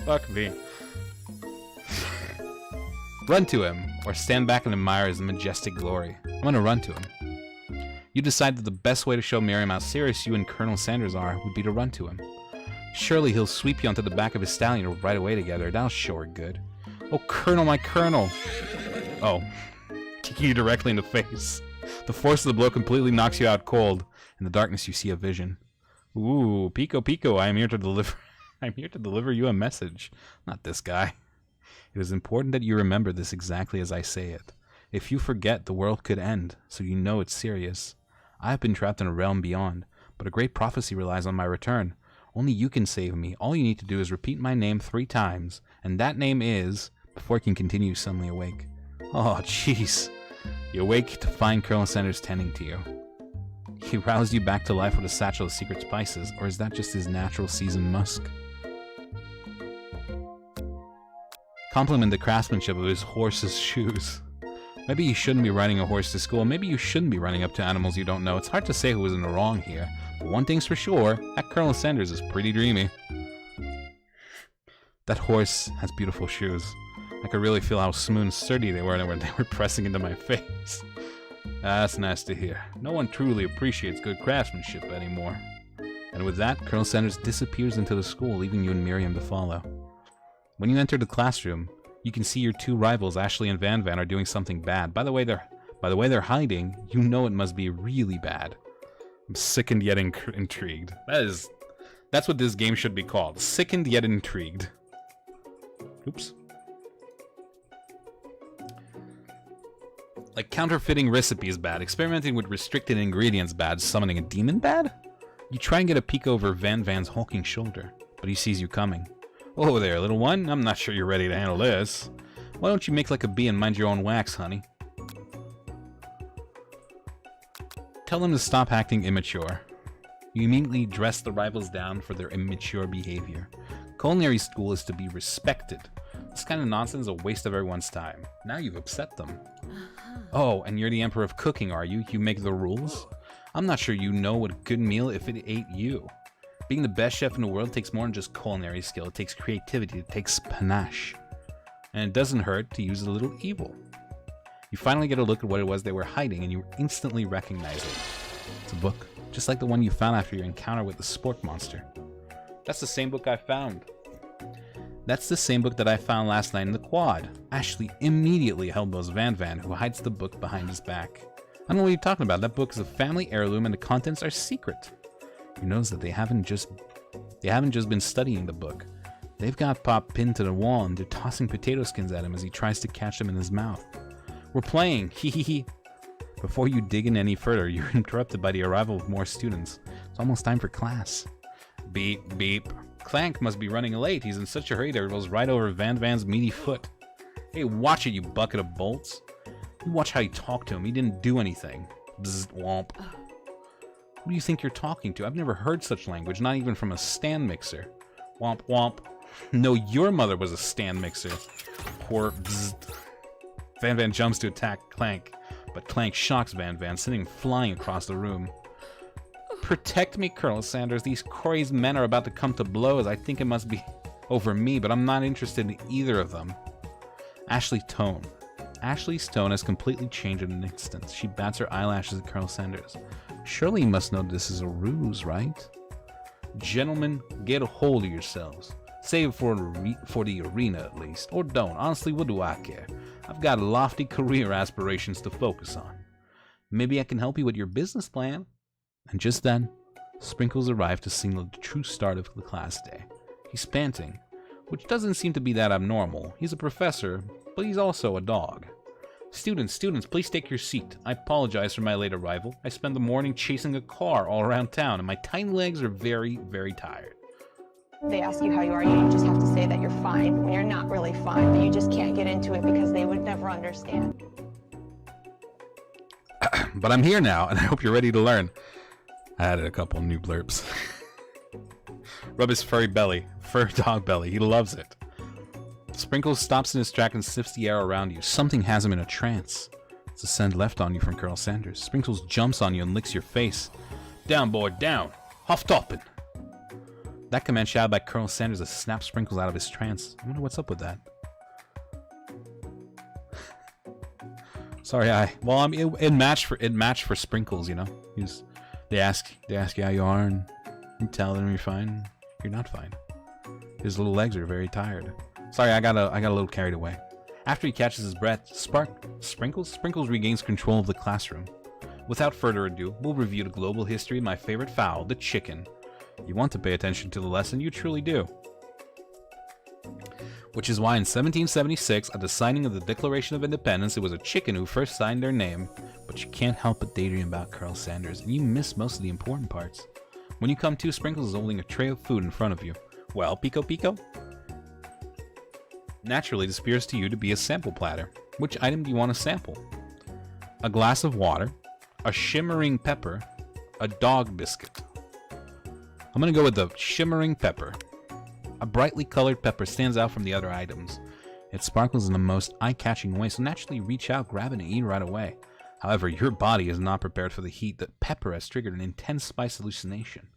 Fuck me. Run to him, or stand back and admire his majestic glory. I'm gonna run to him. You decide that the best way to show Miriam how serious you and Colonel Sanders are would be to run to him. Surely he'll sweep you onto the back of his stallion and ride away together. That'll show her good. Oh, Colonel, my Colonel! Oh. Kicking you directly in the face. The force of the blow completely knocks you out cold. In the darkness you see a vision. Ooh, Pico Pico, I am here to deliver... I'm here to deliver you a message. Not this guy. It is important that you remember this exactly as I say it. If you forget, the world could end, so you know it's serious. I have been trapped in a realm beyond, but a great prophecy relies on my return. Only you can save me. All you need to do is repeat my name 3 times, and that name is... Before he can continue, you suddenly awake. Oh, jeez. You awake to find Colonel Sanders tending to you. He roused you back to life with a satchel of secret spices, or is that just his natural seasoned musk? Compliment the craftsmanship of his horse's shoes. Maybe you shouldn't be riding a horse to school. Maybe you shouldn't be running up to animals you don't know. It's hard to say who was in the wrong here. But one thing's for sure, that Colonel Sanders is pretty dreamy. That horse has beautiful shoes. I could really feel how smooth and sturdy they were when they were pressing into my face. That's nice to hear. No one truly appreciates good craftsmanship anymore. And with that, Colonel Sanders disappears into the school, leaving you and Miriam to follow. When you enter the classroom, you can see your 2 rivals, Ashley and Van Van, are doing something bad. By the way they're hiding, you know it must be really bad. I'm sickened yet intrigued. That's what this game should be called. Sickened yet intrigued. Oops. Like counterfeiting recipes bad, experimenting with restricted ingredients bad, summoning a demon bad? You try and get a peek over Van Van's hulking shoulder, but he sees you coming. Oh there, little one. I'm not sure you're ready to handle this. Why don't you make like a bee and mind your own wax, honey? Tell them to stop acting immature. You immediately dress the rivals down for their immature behavior. Culinary school is to be respected. This kind of nonsense is a waste of everyone's time. Now you've upset them. Oh, and you're the emperor of cooking, are you? You make the rules? I'm not sure you know what a good meal if it ate you. Being the best chef in the world takes more than just culinary skill. It takes creativity. It takes panache. And it doesn't hurt to use a little evil. You finally get a look at what it was they were hiding, and you instantly recognize it. It's a book, just like the one you found after your encounter with the sport monster. That's the same book I found. That's the same book that I found last night in the quad. Ashley immediately elbows Van Van, who hides the book behind his back. I don't know what you're talking about. That book is a family heirloom, and the contents are secret. You notice that they haven't just been studying the book. They've got Pop pinned to the wall, and they're tossing potato skins at him as he tries to catch them in his mouth. We're playing, hee hee hee. Before you dig in any further, you're interrupted by the arrival of more students. It's almost time for class. Beep, beep. Clank must be running late. He's in such a hurry that he rolls right over Van Van's meaty foot. Hey, watch it, you bucket of bolts. You watch how you talk to him. He didn't do anything. Bzz, womp. Who do you think you're talking to? I've never heard such language, not even from a stand mixer. Womp womp. No, your mother was a stand mixer. Poor bzzz. Van Van jumps to attack Clank, but Clank shocks Van Van, sending him flying across the room. Protect me, Colonel Sanders. These crazed men are about to come to blows. I think it must be over me, but I'm not interested in either of them. Ashley's tone has completely changed in an instant. She bats her eyelashes at Colonel Sanders. Surely you must know this is a ruse, right? Gentlemen, get a hold of yourselves. Save it for the arena, at least. Or don't. Honestly, what do I care? I've got lofty career aspirations to focus on. Maybe I can help you with your business plan. And just then, Sprinkles arrived to signal the true start of the class day. He's panting, which doesn't seem to be that abnormal. He's a professor, but he's also a dog. Students, please take your seat. I apologize for my late arrival. I spent the morning chasing a car all around town, and my tiny legs are very, very tired. They ask you how you are, you just have to say that you're fine when you're not really fine, but you just can't get into it because they would never understand. But I'm here now, and I hope you're ready to learn. I added a couple new blurbs. Rub his fur dog belly. He loves it. Sprinkles stops in his track and sniffs the air around you. Something has him in a trance. It's a scent left on you from Colonel Sanders. Sprinkles jumps on you and licks your face. Down, boy, down. Hoftoppen. That command shouted by Colonel Sanders has snapped Sprinkles out of his trance. I wonder what's up with that. Sorry, well, I'm it matched for Sprinkles, you know. They ask you how you are, and you tell them you're fine. You're not fine. His little legs are very tired. Sorry, I got a little carried away. After he catches his breath, Sprinkles regains control of the classroom. Without further ado, we'll review the global history of my favorite fowl, the chicken. You want to pay attention to the lesson, you truly do. Which is why in 1776, at the signing of the Declaration of Independence, it was a chicken who first signed their name. But you can't help but daydream about Colonel Sanders, and you miss most of the important parts. When you come to, Sprinkles is holding a tray of food in front of you. Well, Pico Pico? Naturally, this appears to you to be a sample platter. Which item do you want to sample? A glass of water, a shimmering pepper, a dog biscuit. I'm gonna go with the shimmering pepper. A brightly colored pepper stands out from the other items. It sparkles in the most eye-catching way, so naturally reach out, grab it, and eat right away. However, your body is not prepared for the heat that pepper has triggered an intense spice hallucination.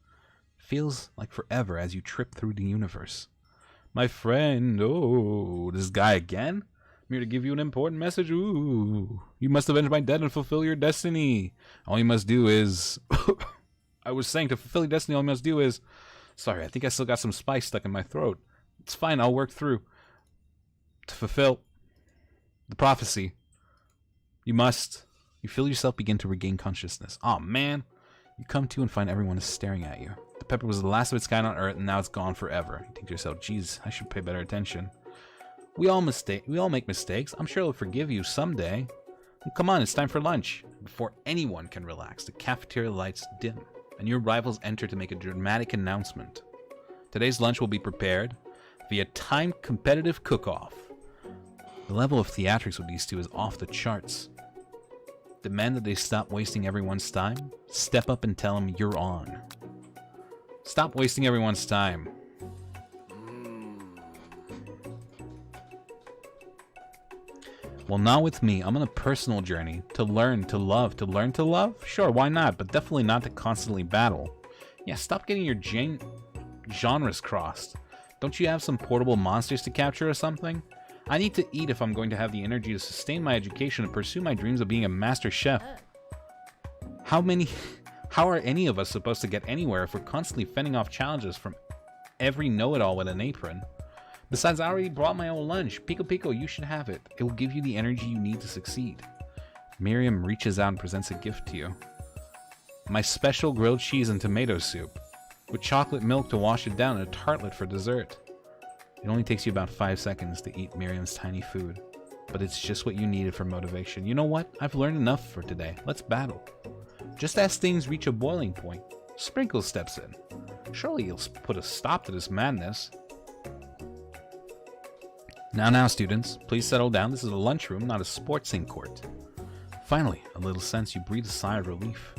It feels like forever as you trip through the universe. My friend, oh, this guy again? I'm here to give you an important message. Ooh, you must avenge my death and fulfill your destiny. All you must do is... I was saying to fulfill your destiny, all you must do is... Sorry, I think I still got some spice stuck in my throat. It's fine, I'll work through. To fulfill the prophecy, you feel yourself begin to regain consciousness. Aw, man. You come to and find everyone is staring at you. The pepper was the last of its kind on Earth, and now it's gone forever. You think to yourself, geez, I should pay better attention. We all make mistakes. I'm sure I'll forgive you someday. Come on, it's time for lunch. Before anyone can relax, the cafeteria lights dim, and your rivals enter to make a dramatic announcement. Today's lunch will be prepared via timed competitive cook-off. The level of theatrics with these two is off the charts. Demand that they stop wasting everyone's time. Step up and tell them you're on. Stop wasting everyone's time. Well, not with me. I'm on a personal journey to learn to love. To learn to love? Sure, why not? But definitely not to constantly battle. Yeah, stop getting your genres crossed. Don't you have some portable monsters to capture or something? I need to eat if I'm going to have the energy to sustain my education and pursue my dreams of being a master chef. How are any of us supposed to get anywhere if we're constantly fending off challenges from every know-it-all with an apron? Besides, I already brought my own lunch. Pico Pico, you should have it. It will give you the energy you need to succeed. Miriam reaches out and presents a gift to you. My special grilled cheese and tomato soup, with chocolate milk to wash it down and a tartlet for dessert. It only takes you about 5 seconds to eat Miriam's tiny food, but it's just what you needed for motivation. You know what? I've learned enough for today. Let's battle. Just as things reach a boiling point, Sprinkles steps in. Surely he'll put a stop to this madness. Now, students, please settle down. This is a lunchroom, not a sportsing court. Finally, a little sense, you breathe a sigh of relief.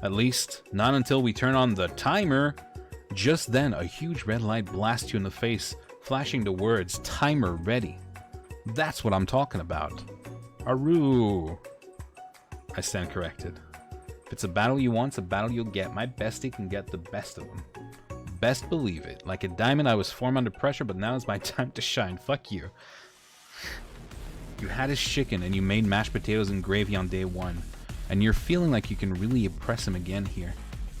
At least, not until we turn on the timer. Just then, a huge red light blasts you in the face, flashing the words, timer ready. That's what I'm talking about. Aru. I stand corrected. If it's a battle you want, it's a battle you'll get. My bestie can get the best of them. Best believe it. Like a diamond, I was formed under pressure, but now is my time to shine. Fuck you. You had his chicken, and you made mashed potatoes and gravy on day 1. And you're feeling like you can really impress him again here.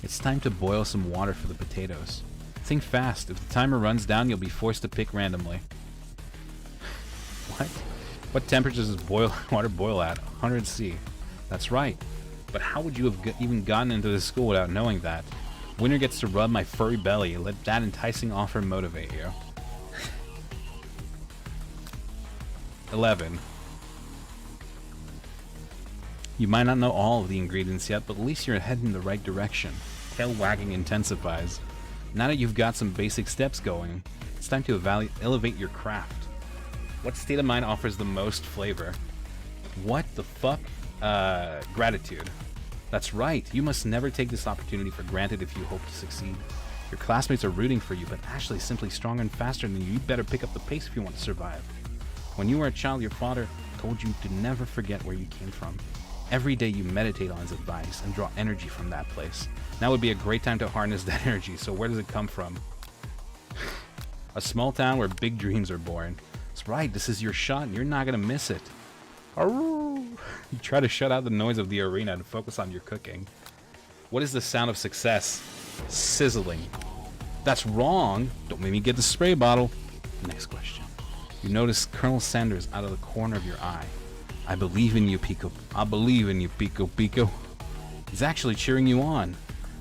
It's time to boil some water for the potatoes. Think fast. If the timer runs down, you'll be forced to pick randomly. What? What temperature does water boil at? 100 C. That's right. But how would you have even gotten into this school without knowing that? Winner gets to rub my furry belly. Let that enticing offer motivate you. 11. You might not know all of the ingredients yet, but at least you're heading in the right direction. Tail wagging intensifies. Now that you've got some basic steps going, it's time to elevate your craft. What state of mind offers the most flavor? What the fuck? Gratitude. That's right, you must never take this opportunity for granted if you hope to succeed. Your classmates are rooting for you, but Ashley is simply stronger and faster than you. You better pick up the pace if you want to survive. When you were a child, your father told you to never forget where you came from. Every day you meditate on his advice and draw energy from that place. Now would be a great time to harness that energy, so where does it come from? A small town where big dreams are born. That's right, this is your shot and you're not gonna miss it. Arroo! You try to shut out the noise of the arena and focus on your cooking. What is the sound of success? Sizzling. That's wrong. Don't make me get the spray bottle. Next question. You notice Colonel Sanders out of the corner of your eye. I believe in you, Pico. I believe in you, Pico Pico. He's actually cheering you on,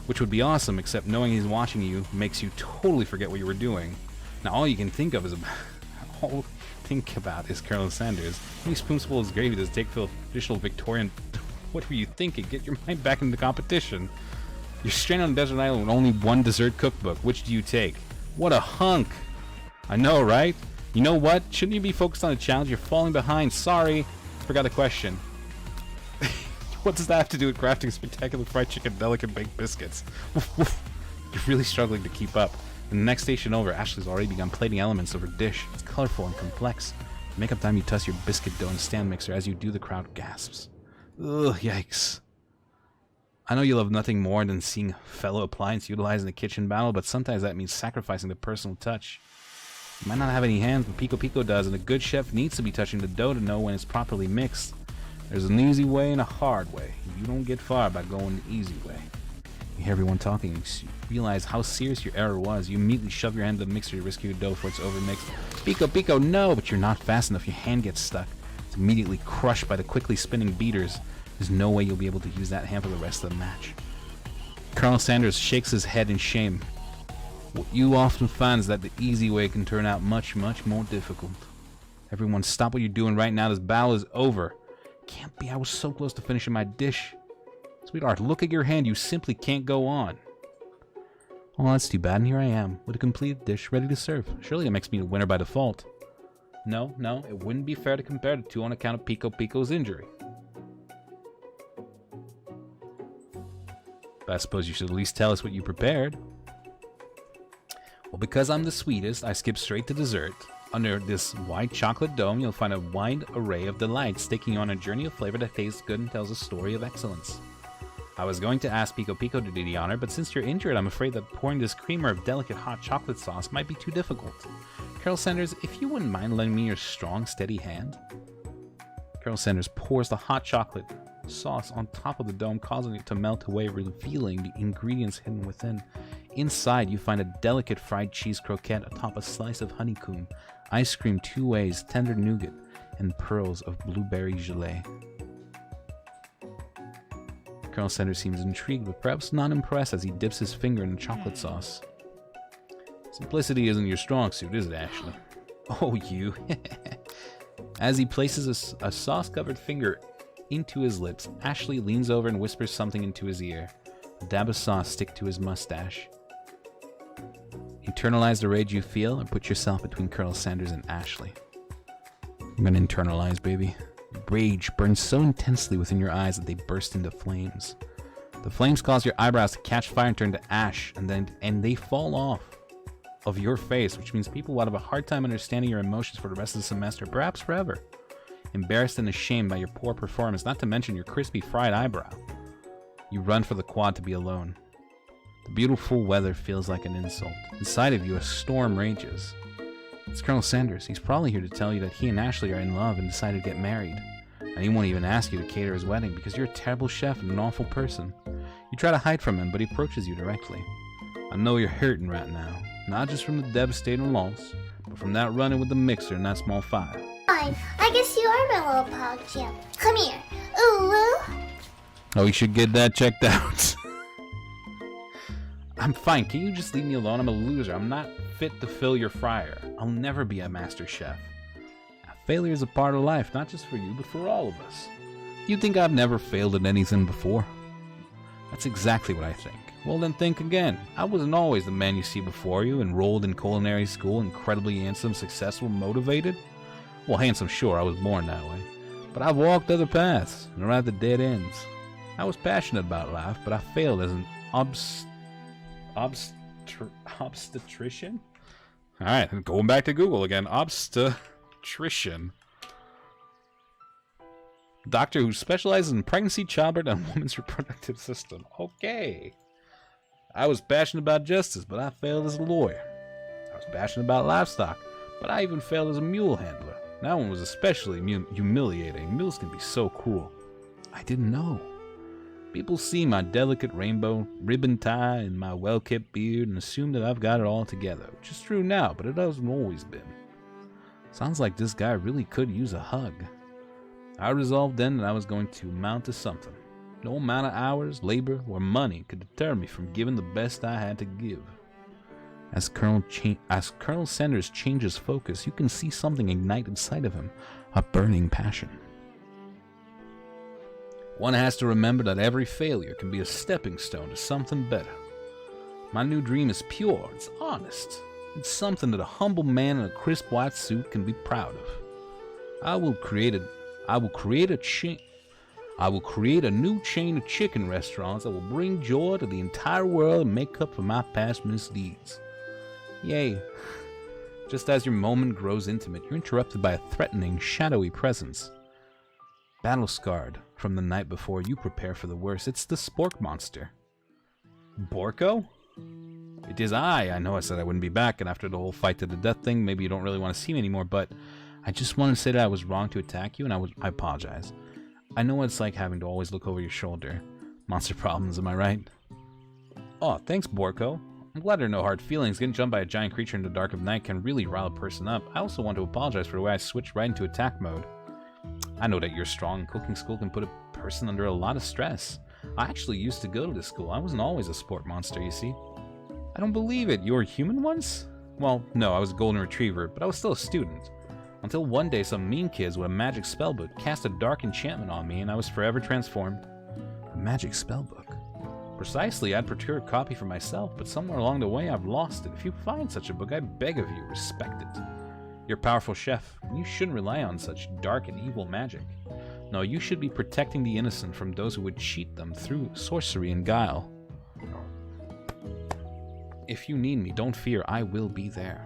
which would be awesome, except knowing he's watching you makes you totally forget what you were doing. Now all you can think of is Colonel Sanders. How many spoonfuls of gravy does it take for a traditional Victorian? What were you thinking? Get your mind back into the competition. You're stranded on a desert island with only one dessert cookbook. Which do you take? What a hunk! I know, right? You know what? Shouldn't you be focused on the challenge? You're falling behind. Sorry. Forgot the question. What does that have to do with crafting spectacular fried chicken, delicate baked biscuits? You're really struggling to keep up. In the next station over, Ashley's already begun plating elements of her dish. It's colorful and complex. Make up time you toss your biscuit dough in a stand mixer. As you do, the crowd gasps. Ugh, yikes. I know you love nothing more than seeing a fellow appliance utilized in the kitchen battle, but sometimes that means sacrificing the personal touch. You might not have any hands, but Pico Pico does, and a good chef needs to be touching the dough to know when it's properly mixed. There's an easy way and a hard way. You don't get far by going the easy way. You hear everyone talking, you realize how serious your error was. You immediately shove your hand in the mixer to rescue your dough before it's overmixed. Pico Pico, no! But you're not fast enough, your hand gets stuck. It's immediately crushed by the quickly spinning beaters. There's no way you'll be able to use that hand for the rest of the match. Colonel Sanders shakes his head in shame. What you often find is that the easy way can turn out much, much more difficult. Everyone stop what you're doing right now. This battle is over. Can't be. I was so close to finishing my dish. Sweetheart, look at your hand. You simply can't go on. Oh, that's too bad. And here I am with a complete dish ready to serve. Surely it makes me the winner by default. No, it wouldn't be fair to compare the two on account of Pico Pico's injury. But I suppose you should at least tell us what you prepared. Well, because I'm the sweetest, I skip straight to dessert. Under this white chocolate dome, you'll find a wide array of delights, taking you on a journey of flavor that tastes good and tells a story of excellence. I was going to ask Pico Pico to do the honor, but since you're injured, I'm afraid that pouring this creamer of delicate hot chocolate sauce might be too difficult. Colonel Sanders, if you wouldn't mind lending me your strong, steady hand. Colonel Sanders pours the hot chocolate sauce on top of the dome, causing it to melt away, revealing the ingredients hidden within. Inside, you find a delicate fried cheese croquette atop a slice of honeycomb, ice cream 2 ways, tender nougat, and pearls of blueberry gelée. Colonel Sanders seems intrigued, but perhaps not impressed as he dips his finger in the chocolate sauce. Simplicity isn't your strong suit, is it, Ashley? Oh, you. As he places a sauce-covered finger into his lips, Ashley leans over and whispers something into his ear. A dab of sauce stick to his mustache. Internalize the rage you feel, or put yourself between Colonel Sanders and Ashley. I'm gonna internalize, baby. Rage burns so intensely within your eyes that they burst into flames. The flames cause your eyebrows to catch fire and turn to ash, and they fall off of your face, which means people will have a hard time understanding your emotions for the rest of the semester, perhaps forever. Embarrassed and ashamed by your poor performance, not to mention your crispy fried eyebrow. You run for the quad to be alone. The beautiful weather feels like an insult. Inside of you, a storm rages. It's Colonel Sanders. He's probably here to tell you that he and Ashley are in love and decided to get married. And he won't even ask you to cater his wedding because you're a terrible chef and an awful person. You try to hide from him, but he approaches you directly. I know you're hurting right now. Not just from the devastating loss, but from that run-in with the mixer and that small fire. Fine. I guess you are my little pal champ. Come here. Ooh. Oh, you should get that checked out. I'm fine. Can you just leave me alone? I'm a loser. I'm not fit to fill your fryer. I'll never be a master chef. Now, failure is a part of life, not just for you, but for all of us. You think I've never failed at anything before? That's exactly what I think. Well, then think again. I wasn't always the man you see before you, enrolled in culinary school, incredibly handsome, successful, motivated. Well, handsome, sure, I was born that way. But I've walked other paths and arrived at dead ends. I was passionate about life, but I failed as an obstetrician? Alright, going back to Google again. Obstetrician. Doctor who specializes in pregnancy, childbirth, and women's reproductive system. Okay. I was passionate about justice, but I failed as a lawyer. I was passionate about livestock, but I even failed as a mule handler. That one was especially humiliating. Mules can be so cruel. I didn't know. People see my delicate rainbow ribbon tie and my well-kept beard and assume that I've got it all together, which is true now, but it hasn't always been. Sounds like this guy really could use a hug. I resolved then that I was going to amount to something. No amount of hours, labor, or money could deter me from giving the best I had to give. As Colonel Sanders changes focus, you can see something ignite inside of him, a burning passion. One has to remember that every failure can be a stepping stone to something better. My new dream is pure, it's honest. It's something that a humble man in a crisp white suit can be proud of. I will create a new chain of chicken restaurants that will bring joy to the entire world and make up for my past misdeeds. Yay. Just as your moment grows intimate, you're interrupted by a threatening, shadowy presence. Battle-scarred from the night before, you prepare for the worst. It's the spork monster. Borko? It is I know I said I wouldn't be back, and after the whole fight to the death thing, maybe you don't really want to see me anymore, but I just wanted to say that I was wrong to attack you, and I apologize. I know what it's like having to always look over your shoulder. Monster problems, am I right? Oh, thanks, Borko. I'm glad there are no hard feelings. Getting jumped by a giant creature in the dark of night can really rile a person up. I also want to apologize for the way I switched right into attack mode. I know that you're strong. Cooking school can put a person under a lot of stress. I actually used to go to this school. I wasn't always a sport monster, you see. I don't believe it. You were human once? Well, no, I was a golden retriever, but I was still a student. Until one day some mean kids with a magic spellbook cast a dark enchantment on me and I was forever transformed. A magic spellbook? Precisely, I'd procure a copy for myself, but somewhere along the way I've lost it. If you find such a book, I beg of you, respect it. You're a powerful chef, and you shouldn't rely on such dark and evil magic. No, you should be protecting the innocent from those who would cheat them through sorcery and guile. If you need me, don't fear, I will be there.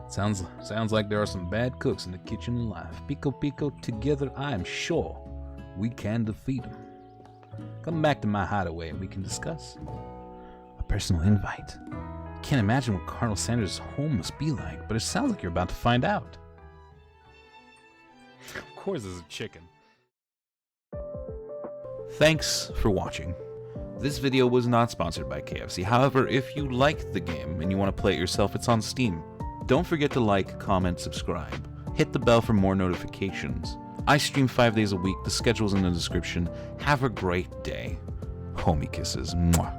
Sounds like there are some bad cooks in the kitchen of life. Pico Pico, together I am sure we can defeat them. Come back to my hideaway and we can discuss. A personal invite. Can't imagine what Colonel Sanders' home must be like, but it sounds like you're about to find out. Of course there's a chicken. Thanks for watching. This video was not sponsored by KFC. However, if you like the game and you want to play it yourself, it's on Steam. Don't forget to like, comment, subscribe. Hit the bell for more notifications. I stream 5 days a week. The schedule's in the description. Have a great day. Homie kisses. Mwah.